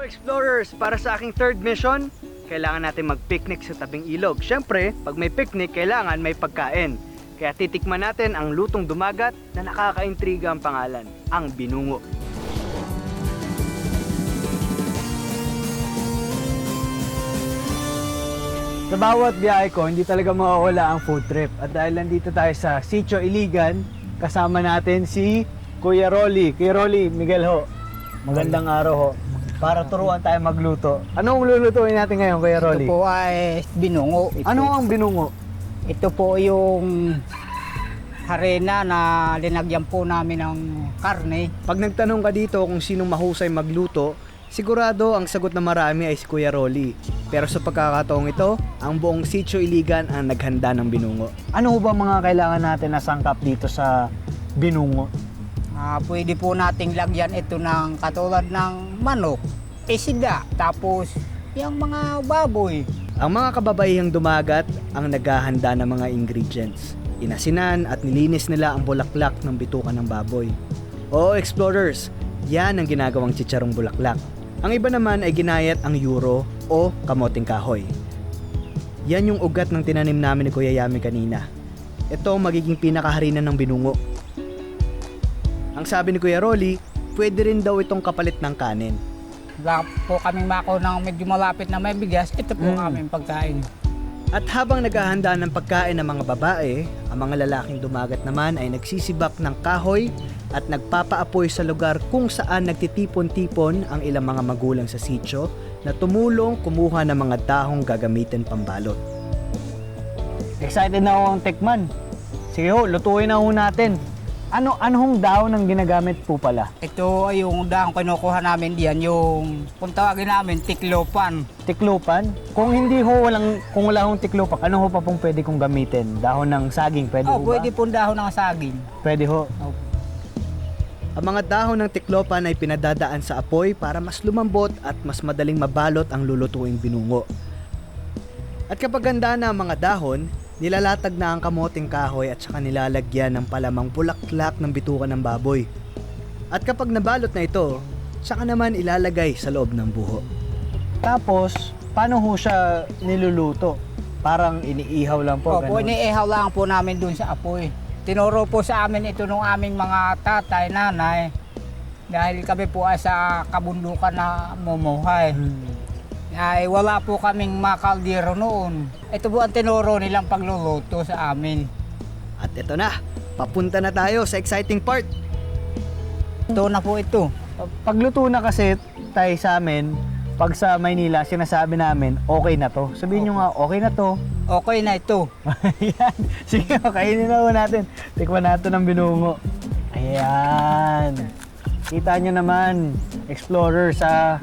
Explorers, para sa aking third mission, kailangan natin mag-picnic sa tabing ilog. Siyempre, pag may picnic, kailangan may pagkain. Kaya titikman natin ang lutong dumagat na nakakaintriga ang pangalan, ang binungo. Sa bawat biyahe ko, hindi talaga mawawala ang food trip. At dahil nandito tayo sa Sitio Iligan, kasama natin si Kuya Rolly. Kuya Rolly, Miguel ho, magandang araw ho. Para turuan tayo magluto. Anong lulutuin natin ngayon, Kuya Rolly? Ito po ay binungo. Ano ang binungo? Ito po yung harina na linagyan po namin ng karne. Pag nagtanong ka dito kung sinong mahusay magluto, sigurado ang sagot na marami ay si Kuya Rolly. Pero sa pagkakataong ito, ang buong Sitio Iligan ang naghanda ng binungo. Ano ba mga kailangan natin na sangkap dito sa binungo? Pwede po nating lagyan ito ng katulad ng manok, isda, tapos yung mga baboy. Ang mga kababaihang dumagat ang naghahanda ng mga ingredients. Inasinan at nilinis nila ang bulaklak ng bitukan ng baboy. Oo, explorers, yan ang ginagawang chicharong bulaklak. Ang iba naman ay ginayat ang euro o kamoting kahoy. Yan yung ugat ng tinanim namin ni Kuya Yami kanina. Ito ang magiging pinakaharinan ng binungo. Ang sabi ni Kuya Rolly, pwede rin daw itong kapalit ng kanin. Wala po kaming mako ng medyo malapit na may bigas, ito po ang aming pagkain. At habang naghahanda ng pagkain ng mga babae, ang mga lalaking dumagat naman ay nagsisibak ng kahoy at nagpapaapoy sa lugar kung saan nagtitipon-tipon ang ilang mga magulang sa sitio na tumulong kumuha ng mga dahong gagamitin pambalot. Excited na ako ang tikman. Sige ho, lutuin na ho natin. Anong dahon ang ginagamit po pala? Ito ay yung dahong kinukuha namin diyan, yung kung tawagin namin tiklopan. Tiklupan? Kung hindi ho, kung wala hong tiklupan, ano ho pa pong pwede kong gamitin? Dahon ng saging, pwede ho ba? Pwede po dahon ng saging. Pwede ho. Oh. Ang mga dahon ng tiklopan ay pinadadaan sa apoy para mas lumambot at mas madaling mabalot ang lulutuing binungo. At kapag ganda na ang mga dahon, nilalatag na ang kamoting kahoy at saka nilalagyan ng palamang bulaklak ng bitukan ng baboy. At kapag nabalot na ito, saka naman ilalagay sa loob ng buho. Tapos, paano ho siya niluluto? Parang iniihaw lang po. Opo, iniihaw lang po namin dun sa apoy. Tinuro po sa amin ito nung aming mga tatay, nanay. Dahil kami po ay sa kabundukan na mumuhay. Ay wala po kaming makaldero noon. Ito po ang tinuro nilang pagluluto sa amin. At ito na, papunta na tayo sa exciting part. Ito na po ito. Pagluto na kasi tayo sa amin, pag sa Maynila, sinasabi namin, okay na to. Sabihin nyo nga, okay na to. Okay na ito. Ayan. Sige, kainin na ho natin. Tikman natin ang binungo. Ayan. Kita nyo naman, explorer, sa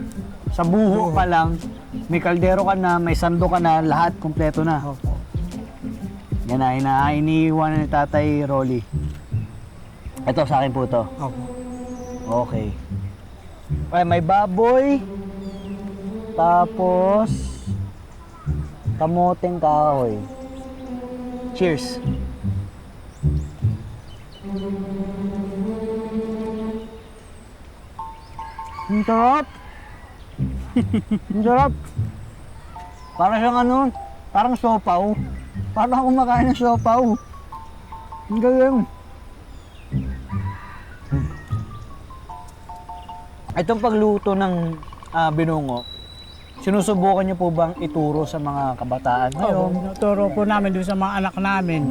buho pa lang, may kaldero ka na, may sando ka na, lahat kompleto na. Yan na, iniiwan ni Tatay Rolly. Ito, sa akin po to. Opo. Okay. Ay, may baboy. Tapos, kamoteng kahoy. Cheers. Ang sarap. Ang sarap. Para siyang ano, parang siopaw. Parang kumakain ng siopaw. Ang galing. Itong pagluto ng binungo, sinusubukan niyo po bang ituro sa mga kabataan ngayon? Turo po namin doon sa mga anak namin,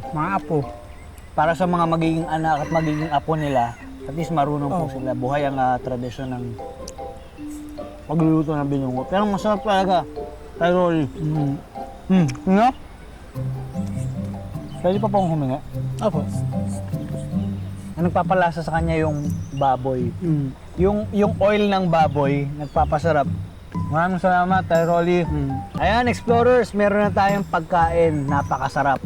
mga apo. Para sa mga magiging anak at magiging apo nila, at least marunong po sila. Buhay ang tradisyon ng pagluluto ng binungo. Pero masarap talaga. Tay Rolly. Nga? Pwede pa pong huminga? Opo. Ang nagpapalasa sa kanya yung baboy. Yung oil ng baboy, nagpapasarap. Maraming salamat, Tay Rolly. Ayan, explorers, meron na tayong pagkain. Napakasarap.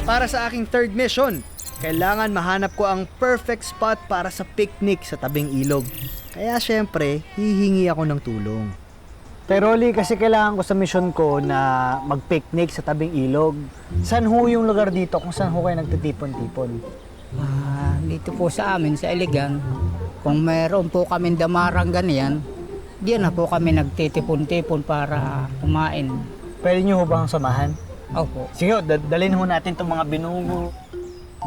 Para sa aking third mission, kailangan mahanap ko ang perfect spot para sa picnic sa tabing ilog. Kaya syempre, hihingi ako ng tulong. Tay Rolly, kasi kailangan ko sa mission ko na mag-picnic sa tabing ilog. Saan ho yung lugar dito kung saan ho kayo nagtitipon-tipon? Dito po sa amin, sa Iligan, kung mayroon po kami damarang ganyan, diyan na po kami nagtitipon-tipon para kumain. Pwede nyo ho bang samahan? Opo. Sige, dalhin ho natin itong mga binugo.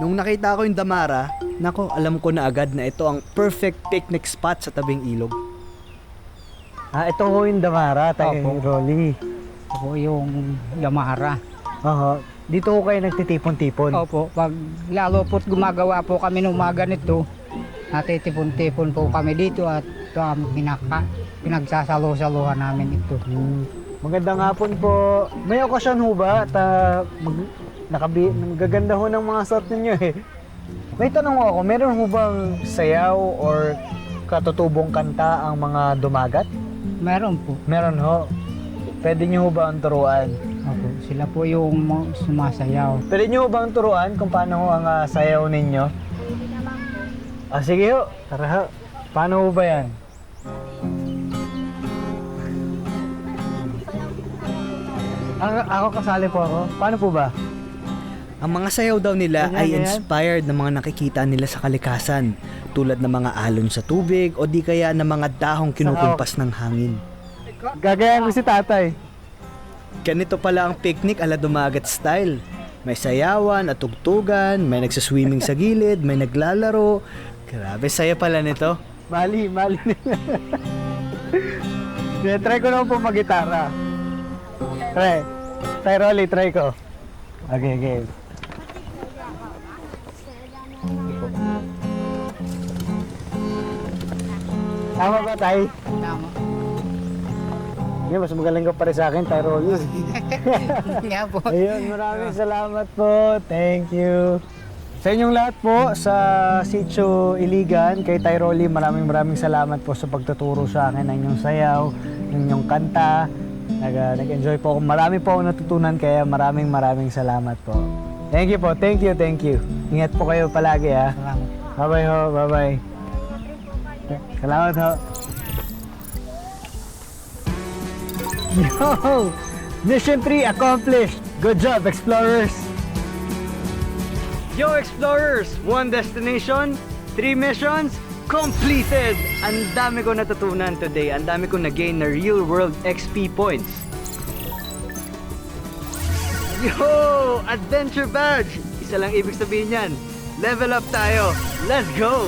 Nung nakita ko yung damara, nako, alam ko na agad na ito ang perfect picnic spot sa tabing ilog. Ito ho yung damara, Tay Opo. Rolly. Ito po yung damara. Oho. Dito ho kayo nagtitipon-tipon. Opo, pag lalo po't gumagawa po kami ng umaga nito, natitipon-tipon po kami dito at ito ang pinagsasalo-saluhan namin ito. Magandang hapon po. May okasyon ho ba at nagaganda ho ng mga suot ninyo eh. May tanong ho ako, meron ho bang sayaw or katutubong kanta ang mga dumagat? Meron po. Meron ho. Pwede nyo ho ba ang turuan? Opo, sila po yung sumasayaw. Pwede nyo ho ba ang turuan kung paano ho ang sayaw ninyo? Sige ho. Tara ho. Paano ho ba yan? Ako kasali po ako. Paano po ba? Ang mga sayaw daw nila ay inspired ng mga nakikita nila sa kalikasan, tulad ng mga alon sa tubig o di kaya ng mga dahong kinukumpas ng hangin. Gagayan ko si tatay. Ganito pala ang picnic ala dumagat style. May sayawan at tugtugan, may nagsaswimming sa gilid, may naglalaro. Grabe, saya pala nito. Mali. Try ko naman po mag-gitara. Try. Tay Rolly, try ko. Okay. Tama ba, Tay? Tama. Hindi, mas magaling ka pa rin sa akin, Tay Rolly. Nga po. Ayun, maraming salamat po. Thank you. Sa inyong lahat po, sa Sitio Iligan, kay Tay Rolly, maraming salamat po sa pagtuturo sa akin ng inyong sayaw, ng inyong kanta. Nag-enjoy po ako. Marami po ako natutunan, kaya maraming salamat po. Thank you po. Thank you. Ingat po kayo palagi, ha. Salamat. Bye-bye ho. Bye-bye. Salamat ho. Yo! Mission 3 accomplished! Good job, explorers! Yo, explorers! 1 destination, 3 missions, completed! Ang dami ko natutunan today. Ang dami ko na-gain na real-world XP points. Yo! Adventure badge! Isa lang ibig sabihin yan. Level up tayo. Let's go!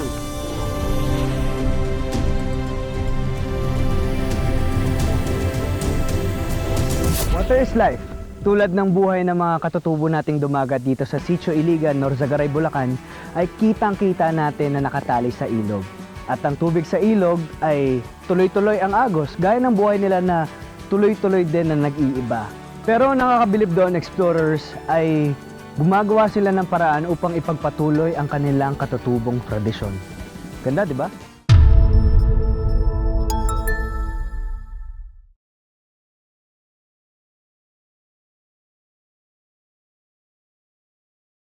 Water is life. Tulad ng buhay ng mga katutubo nating dumagat dito sa Sitio Iligan, Norzagaray, Bulacan, ay kitang-kita natin na nakatali sa ilog. At ang tubig sa ilog ay tuloy-tuloy ang agos, gaya ng buhay nila na tuloy-tuloy din na nag-iiba. Pero ang nakakabilib doon, explorers, ay gumagawa sila ng paraan upang ipagpatuloy ang kanilang katutubong tradisyon. Ganda, di ba?